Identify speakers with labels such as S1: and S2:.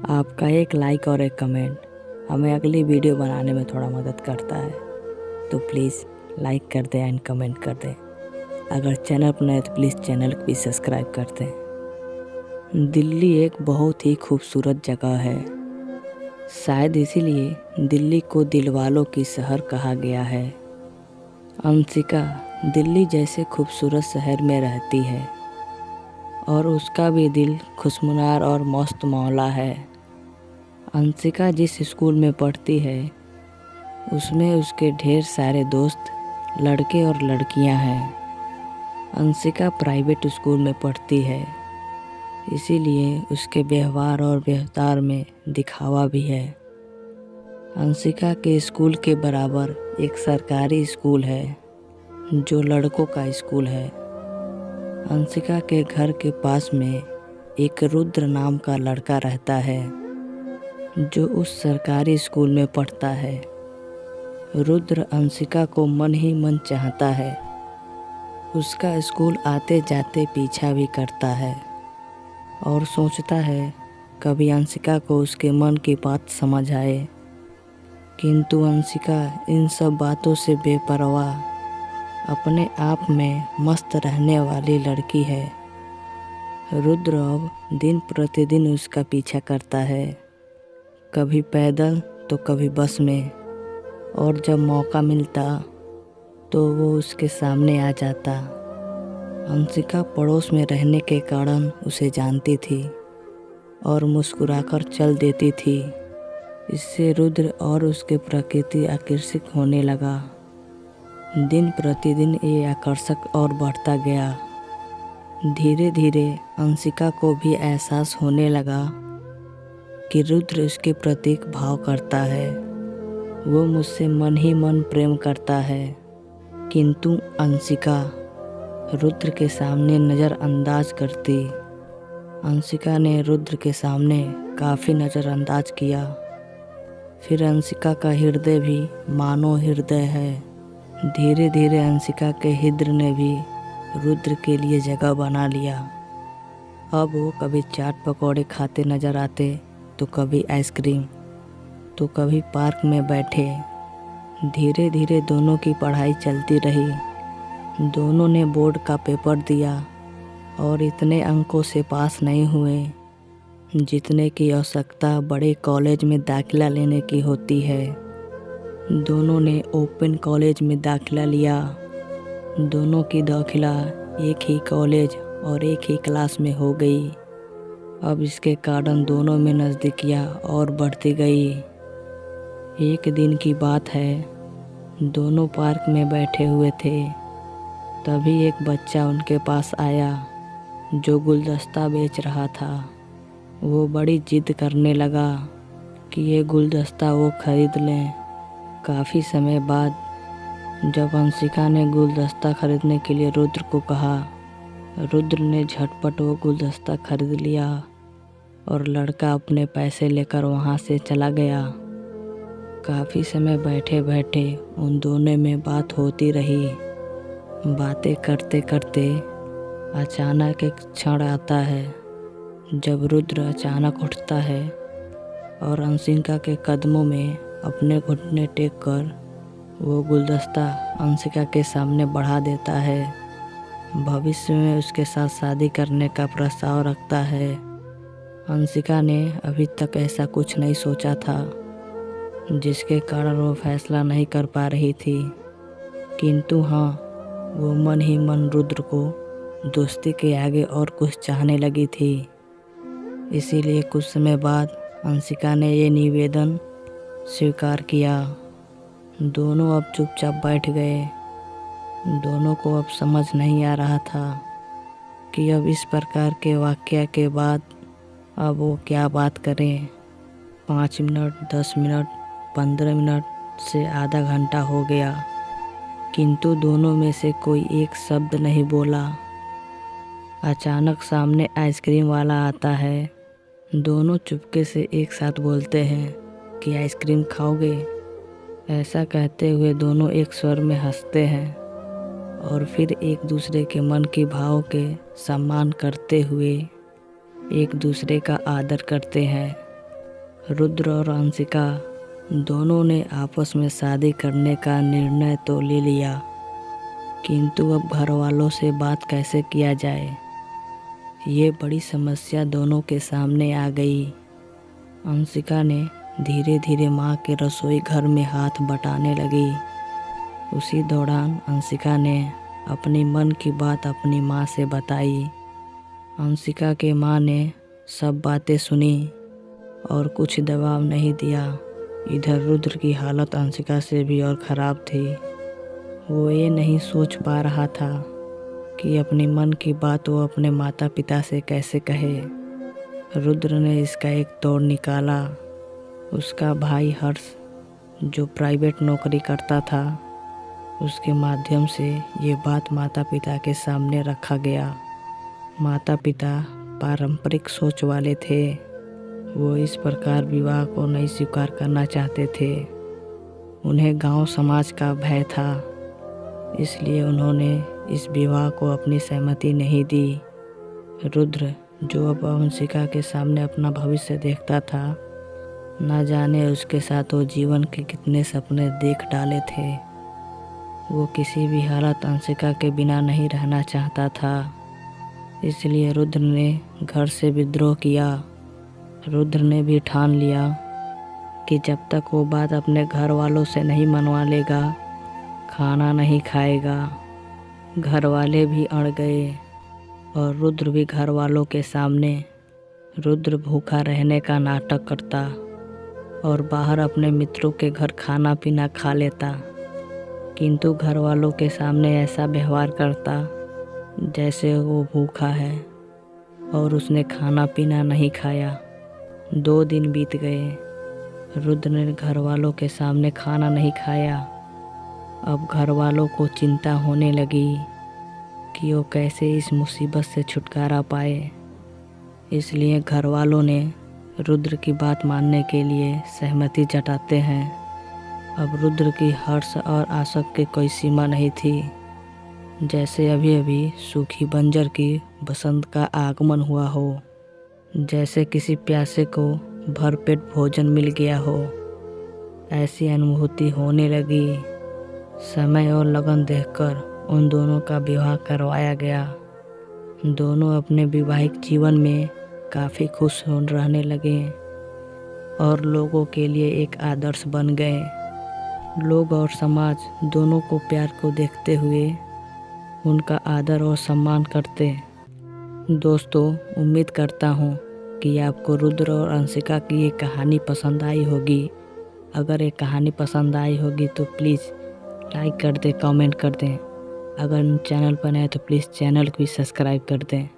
S1: आपका एक लाइक और एक कमेंट हमें अगली वीडियो बनाने में थोड़ा मदद करता है, तो प्लीज़ लाइक कर दें एंड कमेंट कर दें। अगर चैनल पर नए तो प्लीज़ चैनल को भी सब्सक्राइब कर दें। दिल्ली एक बहुत ही खूबसूरत जगह है, शायद इसीलिए दिल्ली को दिलवालों की शहर कहा गया है। अंशिका दिल्ली जैसे खूबसूरत शहर में रहती है और उसका भी दिल खुशनुमा और मस्त मौला है। अंशिका जिस स्कूल में पढ़ती है उसमें उसके ढेर सारे दोस्त लड़के और लड़कियां हैं। अंशिका प्राइवेट स्कूल में पढ़ती है, इसीलिए उसके व्यवहार और व्यवहार में दिखावा भी है। अंशिका के स्कूल के बराबर एक सरकारी स्कूल है जो लड़कों का स्कूल है। अंशिका के घर के पास में एक रुद्र नाम का लड़का रहता है जो उस सरकारी स्कूल में पढ़ता है। रुद्र अंशिका को मन ही मन चाहता है, उसका स्कूल आते जाते पीछा भी करता है और सोचता है कभी अंशिका को उसके मन की बात समझ आए, किंतु अंशिका इन सब बातों से बेपरवाह अपने आप में मस्त रहने वाली लड़की है। रुद्र अब दिन प्रतिदिन उसका पीछा करता है, कभी पैदल तो कभी बस में, और जब मौका मिलता तो वो उसके सामने आ जाता। अंशिका पड़ोस में रहने के कारण उसे जानती थी और मुस्कुराकर चल देती थी। इससे रुद्र और उसके प्रकृति आकर्षित होने लगा। दिन प्रतिदिन ये आकर्षक और बढ़ता गया। धीरे धीरे अंशिका को भी एहसास होने लगा कि रुद्र उसके प्रति भाव करता है, वो मुझसे मन ही मन प्रेम करता है। किंतु अंशिका रुद्र के सामने नज़रअंदाज करती। अंशिका ने रुद्र के सामने काफ़ी नज़रअंदाज किया। फिर अंशिका का हृदय भी मानो हृदय है। धीरे धीरे अंशिका के हृदय ने भी रुद्र के लिए जगह बना लिया। अब वो कभी चाट पकौड़े खाते नज़र आते, तो कभी आइसक्रीम, तो कभी पार्क में बैठे। धीरे धीरे दोनों की पढ़ाई चलती रही। दोनों ने बोर्ड का पेपर दिया और इतने अंकों से पास नहीं हुए जितने की आवश्यकता बड़े कॉलेज में दाखिला लेने की होती है। दोनों ने ओपन कॉलेज में दाखिला लिया। दोनों की दाखिला एक ही कॉलेज और एक ही क्लास में हो गई। अब इसके कारण दोनों में नज़दीकियाँ और बढ़ती गई। एक दिन की बात है, दोनों पार्क में बैठे हुए थे, तभी एक बच्चा उनके पास आया जो गुलदस्ता बेच रहा था। वो बड़ी जिद करने लगा कि ये गुलदस्ता वो खरीद लें। काफ़ी समय बाद जब अंशिका ने गुलदस्ता खरीदने के लिए रुद्र को कहा, रुद्र ने झटपट वो गुलदस्ता खरीद लिया और लड़का अपने पैसे लेकर वहाँ से चला गया। काफ़ी समय बैठे बैठे उन दोनों में बात होती रही। बातें करते करते अचानक एक क्षण आता है जब रुद्र अचानक उठता है और अंशिका के कदमों में अपने घुटने टेक कर वो गुलदस्ता अंशिका के सामने बढ़ा देता है। भविष्य में उसके साथ शादी करने का प्रस्ताव रखता है। अंशिका ने अभी तक ऐसा कुछ नहीं सोचा था, जिसके कारण वो फैसला नहीं कर पा रही थी, किंतु हाँ, वो मन ही मन रुद्र को दोस्ती के आगे और कुछ चाहने लगी थी। इसीलिए कुछ समय बाद अंशिका ने ये निवेदन स्वीकार किया। दोनों अब चुपचाप बैठ गए। दोनों को अब समझ नहीं आ रहा था कि अब इस प्रकार के वाक़या के बाद अब वो क्या बात करें। 5 मिनट, 10 मिनट, 15 मिनट से आधा घंटा हो गया, किंतु दोनों में से कोई एक शब्द नहीं बोला। अचानक सामने आइसक्रीम वाला आता है। दोनों चुपके से एक साथ बोलते हैं कि आइसक्रीम खाओगे। ऐसा कहते हुए दोनों एक स्वर में हंसते हैं और फिर एक दूसरे के मन की भाव के सम्मान करते हुए एक दूसरे का आदर करते हैं। रुद्र और अंशिका दोनों ने आपस में शादी करने का निर्णय तो ले लिया, किंतु अब घर वालों से बात कैसे किया जाए, ये बड़ी समस्या दोनों के सामने आ गई। अंशिका ने धीरे धीरे माँ के रसोई घर में हाथ बटाने लगी। उसी दौरान अंशिका ने अपनी मन की बात अपनी माँ से बताई। अंशिका के माँ ने सब बातें सुनी और कुछ दबाव नहीं दिया। इधर रुद्र की हालत अंशिका से भी और ख़राब थी। वो ये नहीं सोच पा रहा था कि अपनी मन की बात वो अपने माता पिता से कैसे कहे। रुद्र ने इसका एक तोड़ निकाला। उसका भाई हर्ष, जो प्राइवेट नौकरी करता था, उसके माध्यम से ये बात माता पिता के सामने रखा गया। माता पिता पारंपरिक सोच वाले थे। वो इस प्रकार विवाह को नहीं स्वीकार करना चाहते थे। उन्हें गांव समाज का भय था, इसलिए उन्होंने इस विवाह को अपनी सहमति नहीं दी। रुद्र, जो अब अंशिका के सामने अपना भविष्य देखता था, न जाने उसके साथ वो जीवन के कितने सपने देख डाले थे। वो किसी भी हालत अंशिका के बिना नहीं रहना चाहता था, इसलिए रुद्र ने घर से विद्रोह किया। रुद्र ने भी ठान लिया कि जब तक वो बात अपने घर वालों से नहीं मनवा लेगा, खाना नहीं खाएगा। घर वाले भी अड़ गए और रुद्र भी घर वालों के सामने रुद्र भूखा रहने का नाटक करता और बाहर अपने मित्रों के घर खाना पीना खा लेता, किंतु घर वालों के सामने ऐसा व्यवहार करता जैसे वो भूखा है और उसने खाना पीना नहीं खाया। 2 दिन बीत गए। रुद्र ने घर वालों के सामने खाना नहीं खाया। अब घर वालों को चिंता होने लगी कि वो कैसे इस मुसीबत से छुटकारा पाए, इसलिए घर वालों ने रुद्र की बात मानने के लिए सहमति जताते हैं। अब रुद्र की हर्ष और आशा की कोई सीमा नहीं थी। जैसे अभी अभी सूखी बंजर की बसंत का आगमन हुआ हो, जैसे किसी प्यासे को भरपेट भोजन मिल गया हो, ऐसी अनुभूति होने लगी। समय और लगन देखकर उन दोनों का विवाह करवाया गया। दोनों अपने वैवाहिक जीवन में काफ़ी खुश रहने लगे और लोगों के लिए एक आदर्श बन गए। लोग और समाज दोनों को प्यार को देखते हुए उनका आदर और सम्मान करते। दोस्तों, उम्मीद करता हूँ कि आपको रुद्र और अंशिका की ये कहानी पसंद आई होगी। अगर ये कहानी पसंद आई होगी तो प्लीज़ लाइक कर दें, कमेंट कर दें। अगर चैनल पर नए तो प्लीज़ चैनल को भी सब्सक्राइब कर दें।